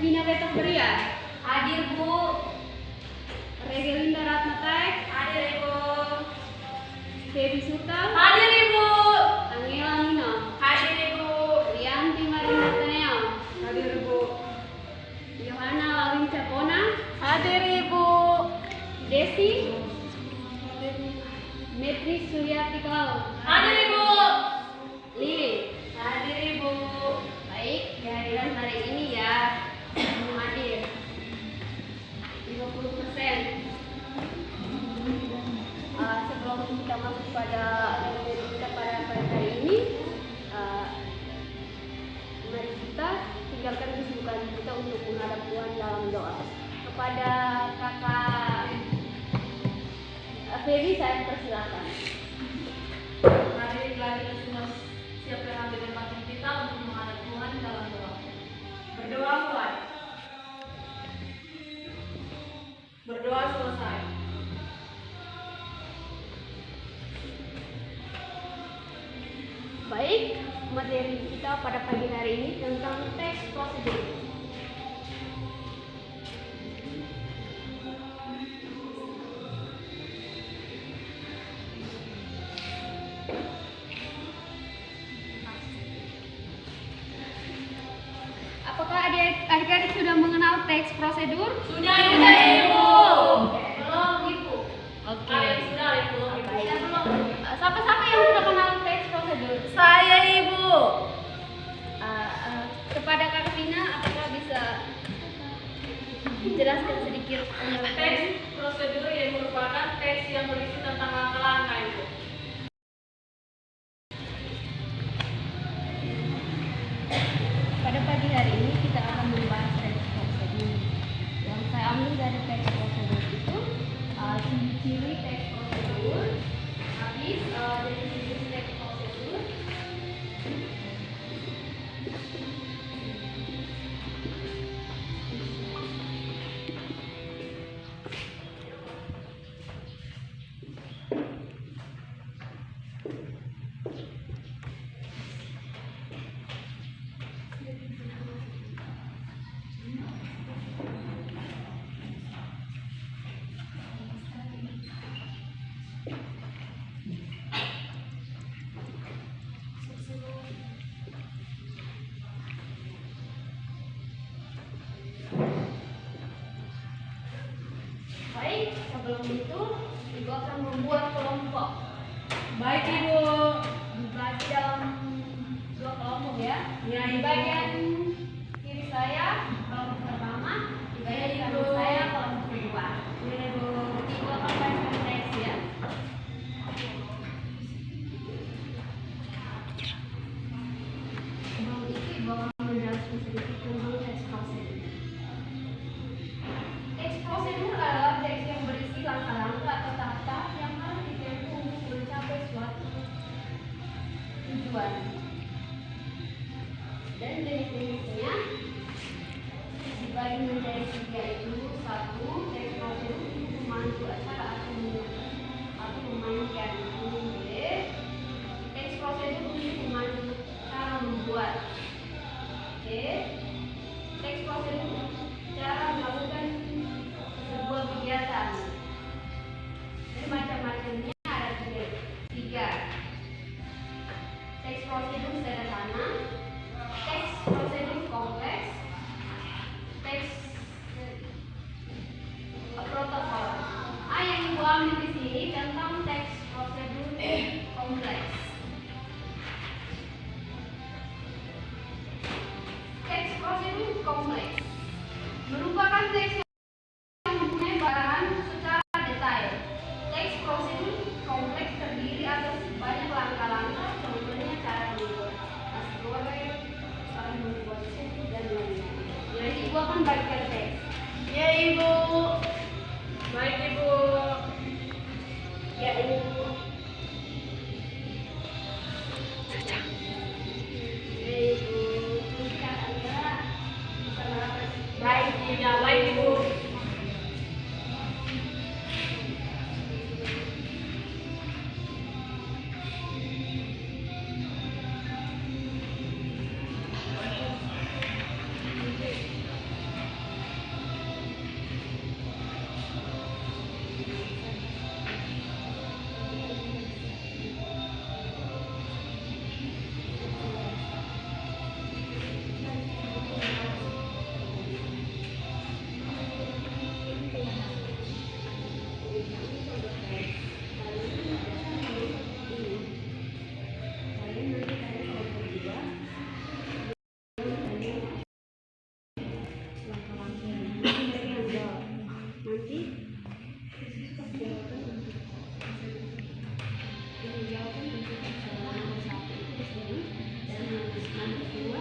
Vina Betok Beria. Hadir, Bu. Regelinda Ratnatek. Hadir, Ibu. Devi Sutal. Hadir, Ibu. Angela Nino. Hadir, Ibu. Rianti Marina Taneo. Hadir, Ibu. Yohana Lawin Capona. Hadir, Ibu. Desi. Metri Suryati Kalau. Hadir, Ibu. Lili. Hadir, Ibu. Baik, kehadiran hari ini ya belum hadir 50%. Sebelum kita masuk pada materi kita pada hari ini, mari kita tinggalkan kesibukan kita untuk menghadap Tuhan dalam doa. Kepada kakak Feby saya persilakan. Mari kita semua siapkan hati dan batin kita untuk menghadap Tuhan dalam doa. Berdoa mulai. Berdoa selesai. Baik, materi kita pada pagi hari ini tentang teks prosedur. Apakah adik-adik sudah mengenal teks prosedur? Sudah, Ibu. Belum, Ibu. Oke. Kalian sudah, Ibu. Saya belum. Siapa yang sudah mengenal teks prosedur? Saya, Ibu. Kepada Kak Vina, apakah bisa dijelaskan sedikit tentang Teks prosedur yang merupakan teks yang berisi tentang langkah-langkah, Ibu. Pada pagi hari ini kita akan membahas teks prosedur. Yang saya ambil dari teks prosedur itu ciri-ciri teks prosedur, habis definisi teks prosedur, baik. Sebelum itu, Ibu akan membuat kelompok. Baik, Ibu. Dibagi dalam 2 kelompok ya. Ya, Di Ibu. bagian kiri saya kelompok pertama, di bagian Ya, kanan Ibu. saya kelompok kedua. Ya, Ibu. Ibu akan bacakan teks ya. Sebelum itu Ibu akan menjelaskan sedikit tentang teks prosedur. Teks prosedur adalah teks yang berisi langkah-langkah atau tahap-tahap yang harus ditempuh untuk mencapai suatu tujuan. Dan definisinya dibagi menjadi 3 yaitu 1. Teks prosedur untuk memandu acara atau memainkan. 2. Teks prosedur untuk memandu cara membuat. Oke. Teks prosedur cara melakukan sebuah kegiatan. Dan macam-macamnya ada 3. Teks prosedur sederhana, teks prosedur menjawabkan untuk nomor 1 itu di sini, dan nomor 2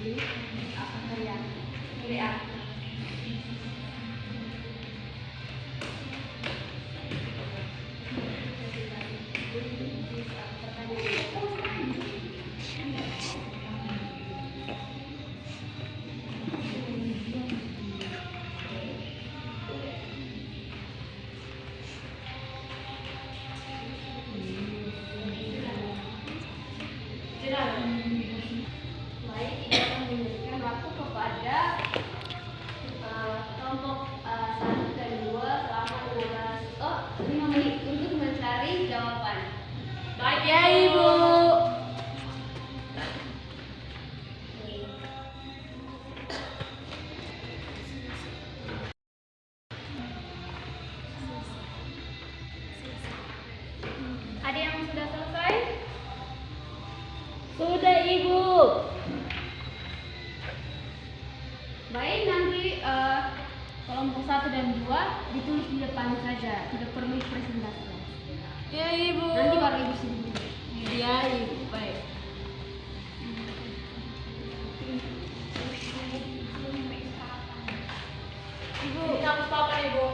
di apa karya A. Baik, kita akan memberikan waktu kepada kelompok 1 dan 2 selama 5 menit untuk mencari jawaban. Baik ya Ibu. Ada yang sudah selesai? Sudah Ibu. Baik, nanti kelompok 1 dan 2 ditulis di depan saja, tidak perlu presentasi. Ya Ibu. Nanti baru Ibu sendiri. Ya Ibu. Baik. Ibu. Ini hapus papan Ibu.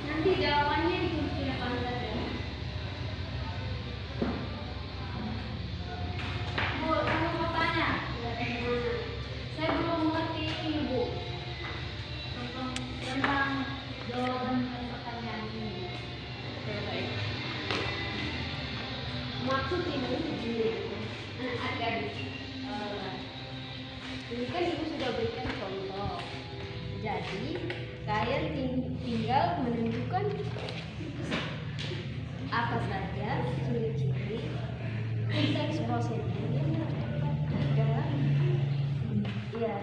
Nanti jawabannya ditulis di depan saja. Bu, saya mau tanya. Saya belum mengerti ini, Bu. Tentang jawaban pertanyaan ini. Baik. Maksud ini begini, anak-anak. Ini kan Ibu sudah berikan contoh. Jadi, kalian tinggal menentukan apa saja ciri-ciri konteks prosedur dalam ya.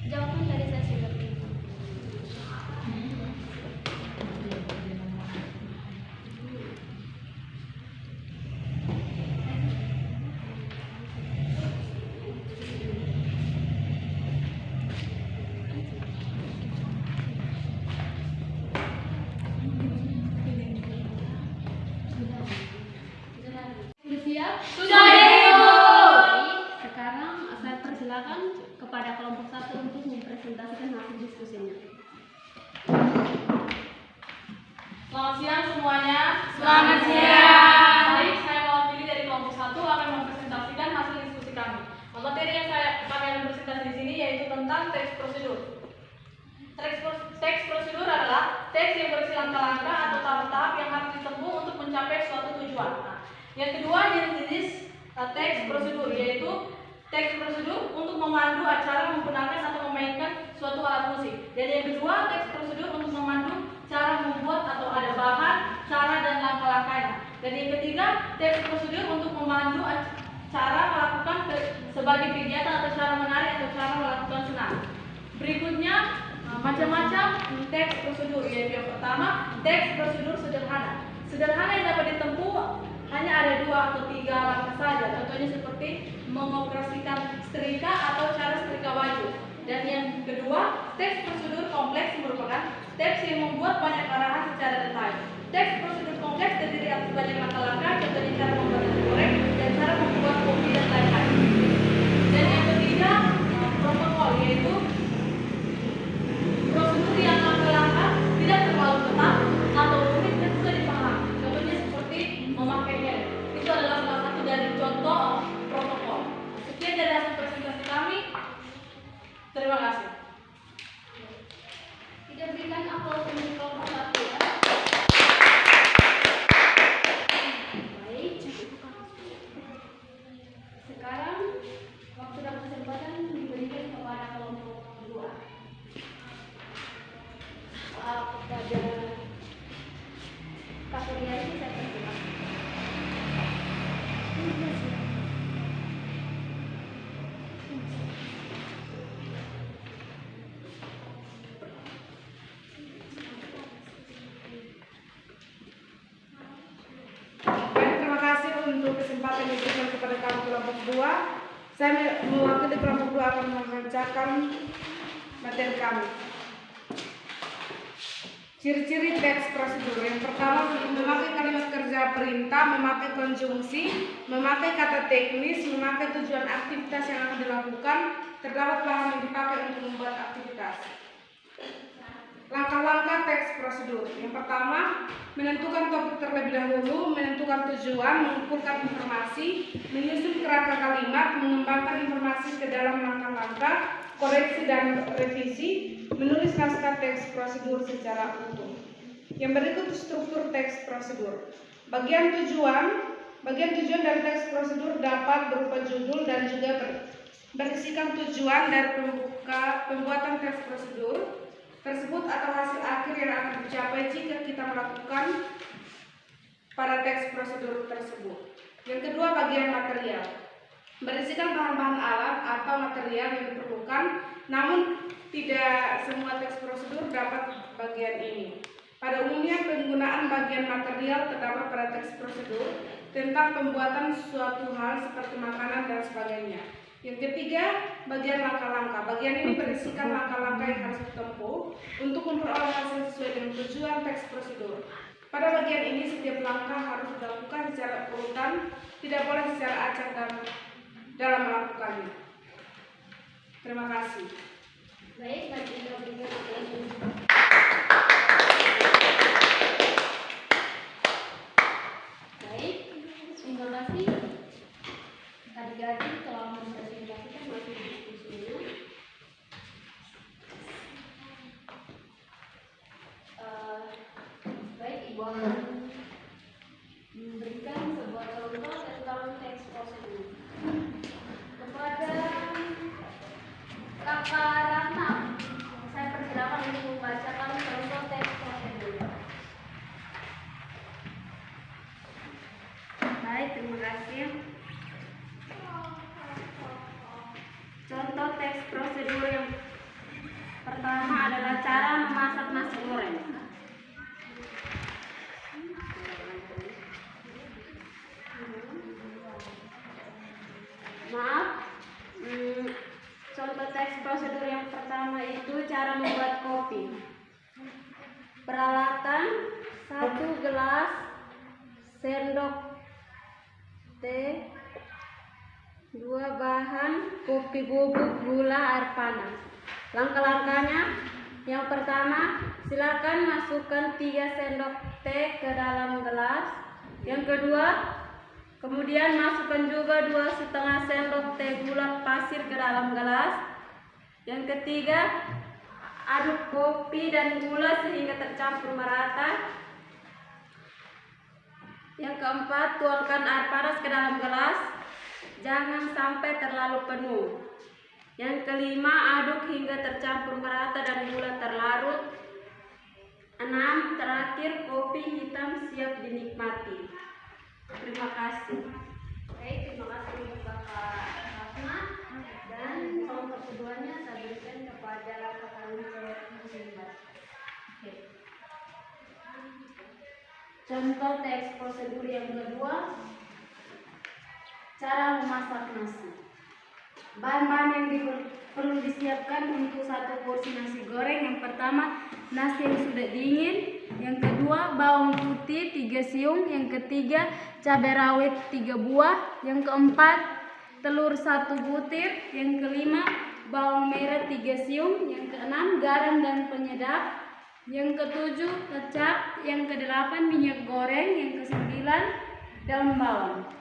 Jawaban tadi saya sudah berikan. Siap? Sudah Ibu. Baik, sekarang saya persilakan kepada kelompok 1 untuk mempresentasikan hasil diskusinya. Selamat siang semuanya. Selamat siang. Baik, saya mewakili dari kelompok 1 akan mempresentasikan hasil diskusi kami. Materi yang kami akan presentasi di sini yaitu tentang teks prosedur. Teks prosedur adalah teks yang berisi langkah-langkah atau tahap-tahap yang harus ditempuh untuk mencapai suatu tujuan. Nah, yang kedua jenis teks prosedur yaitu teks prosedur untuk memandu acara menggunakan atau memainkan suatu alat musik. Dan yang kedua teks prosedur untuk memandu cara membuat atau ada bahan, cara dan langkah-langkahnya. Dan yang ketiga teks prosedur untuk memandu cara melakukan sebagai kegiatan atau cara menari atau cara melakukan senam. Berikutnya macam-macam teks prosedur yaitu yang pertama teks prosedur sederhana. Sederhana yang dapat ditempuh hanya ada 2 atau 3 langkah saja. Contohnya seperti mengoperasikan setrika atau cara setrika baju. Dan yang kedua, teks prosedur kompleks merupakan teks yang membuat banyak arahan secara detail. Teks prosedur kompleks terdiri atas banyak langkah-langkah, contohnya cara membuat nasi goreng dan cara membuat kopi dan lain-lain. Dan yang ketiga, protokol yaitu prosedur yang langkah-langkah tidak terlalu ketat atau rumit dan sudah dipahami. Contohnya seperti memakai helm. Itu adalah salah satu dari contoh protokol. Sekian dari hasil presentasi kami. Terima kasih. akan diberikan kepada kamu kelompok 2. Saya mewakili kelompok 2 akan membacakan materi kami. Ciri-ciri teks prosedur. Yang pertama, memakai kalimat kerja perintah, memakai konjungsi, memakai kata teknis, memakai tujuan aktivitas yang akan dilakukan, terdapat bahan yang dipakai untuk membuat aktivitas. Langkah-langkah teks prosedur. Yang pertama, menentukan topik terlebih dahulu, menentukan tujuan, mengumpulkan informasi, menyusun kerangka kalimat, mengembangkan informasi ke dalam langkah-langkah, koreksi dan revisi, menulis naskah teks prosedur secara utuh. Yang berikut struktur teks prosedur. Bagian tujuan dari teks prosedur dapat berupa judul dan juga berisikan tujuan dari pembuatan teks prosedur tersebut atau hasil akhir yang akan dicapai jika kita melakukan pada teks prosedur tersebut. Yang kedua, bagian material. Berisikan bahan-bahan alat atau material yang diperlukan, namun tidak semua teks prosedur dapat bagian ini. Pada umumnya penggunaan bagian material terdapat pada teks prosedur tentang pembuatan suatu hal seperti makanan dan sebagainya. Yang ketiga, bagian langkah-langkah. Bagian ini berisikan langkah-langkah yang harus ditempuh untuk memperoleh hasil sesuai dengan tujuan teks prosedur. Pada bagian ini, setiap langkah harus dilakukan secara urutan, tidak boleh secara acak dalam melakukannya. Terima kasih. Baik, terima kasih. Adik-adik telah mempresentasikan materi diskusinya. Baik, Ibu akan memberikan sebuah contoh tentang teks prosedur kepada Kakak Ratna. Saya persilakan untuk membacakan contoh teks prosedur. Baik, terima kasih. Contoh teks prosedur yang pertama adalah cara memasak nasi goreng. Contoh teks prosedur yang pertama itu cara membuat kopi. Peralatan: 1 gelas sendok teh, 2 bahan kopi bubuk, gula, air panas. Langkah-langkahnya: yang pertama, silakan masukkan 3 sendok teh ke dalam gelas. Yang kedua, kemudian masukkan juga 2,5 sendok teh gula pasir ke dalam gelas. Yang ketiga, aduk kopi dan gula sehingga tercampur merata. Yang keempat, tuangkan air panas ke dalam gelas, jangan sampai terlalu penuh. Yang kelima, aduk hingga tercampur merata dan gula terlarut. 6. Terakhir, kopi hitam siap dinikmati. Terima kasih. Baik, terima kasih untuk Kakak Ratna. Dan contoh keduanya saya berikan kepada Kakak Linda. Contoh teks prosedur yang kedua, cara memasak nasi. Bahan-bahan yang perlu disiapkan untuk 1 porsi nasi goreng. Yang pertama, nasi yang sudah dingin. Yang kedua, bawang putih 3 siung. Yang ketiga, cabai rawit 3 buah. Yang keempat, telur 1 butir. Yang kelima, bawang merah 3 siung. Yang keenam, garam dan penyedap. Yang ketujuh, kecap. Yang kedelapan, minyak goreng. Yang kesembilan, daun bawang.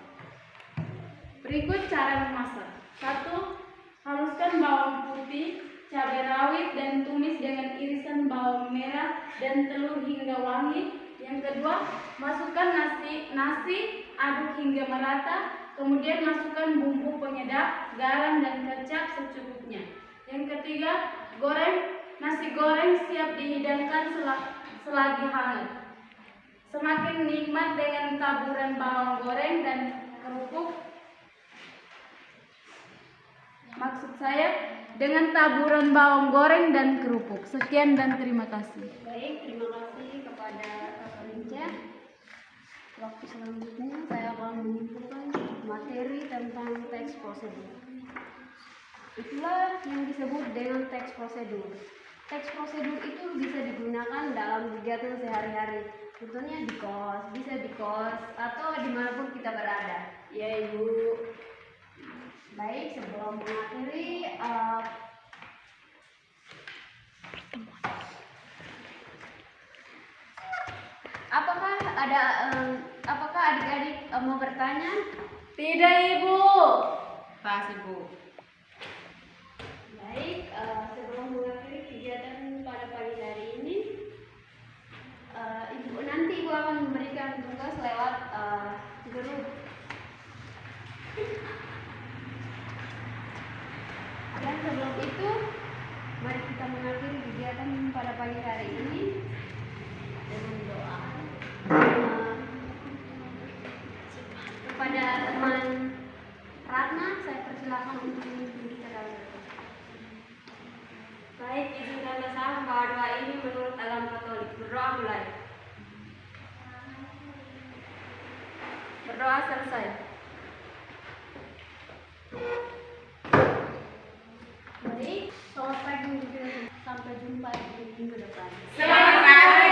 Berikut cara memasak. 1. Haluskan bawang putih, cabai rawit dan tumis dengan irisan bawang merah dan telur hingga wangi. Yang kedua, masukkan nasi, aduk hingga merata. Kemudian masukkan bumbu penyedap, garam dan kecap secukupnya. Yang ketiga, nasi goreng siap dihidangkan selagi hangat. Semakin nikmat dengan taburan bawang goreng dan kerupuk. Maksud saya dengan taburan bawang goreng dan kerupuk. Sekian dan terima kasih. Baik, terima kasih kepada Kakak Linda. waktu selanjutnya saya akan menyimpulkan materi tentang teks prosedur. Itulah yang disebut dengan teks prosedur. Teks prosedur itu bisa digunakan dalam kegiatan sehari-hari. Contohnya di kos, bisa di kos atau dimanapun kita berada. Ya Ibu. Baik, sebelum mengakhiri, apakah adik-adik mau bertanya? Tidak Ibu. Pas Ibu. Baik, sebelum mengakhiri kegiatan pada pagi hari ini, Ibu akan memberikan tugas lewat grup. Dan sebelum itu, mari kita mengakhiri kegiatan pada pagi hari ini dengan doa. Kepada teman Ratna, saya persilakan untuk memimpin kita dalam doa. Baik, izinkanlah saya membawa doa ini menurut agama Katolik. Berdoa mulai. Berdoa selesai. Baik, selamat pagi. Sampai jumpa di minggu depan. Selamat pagi.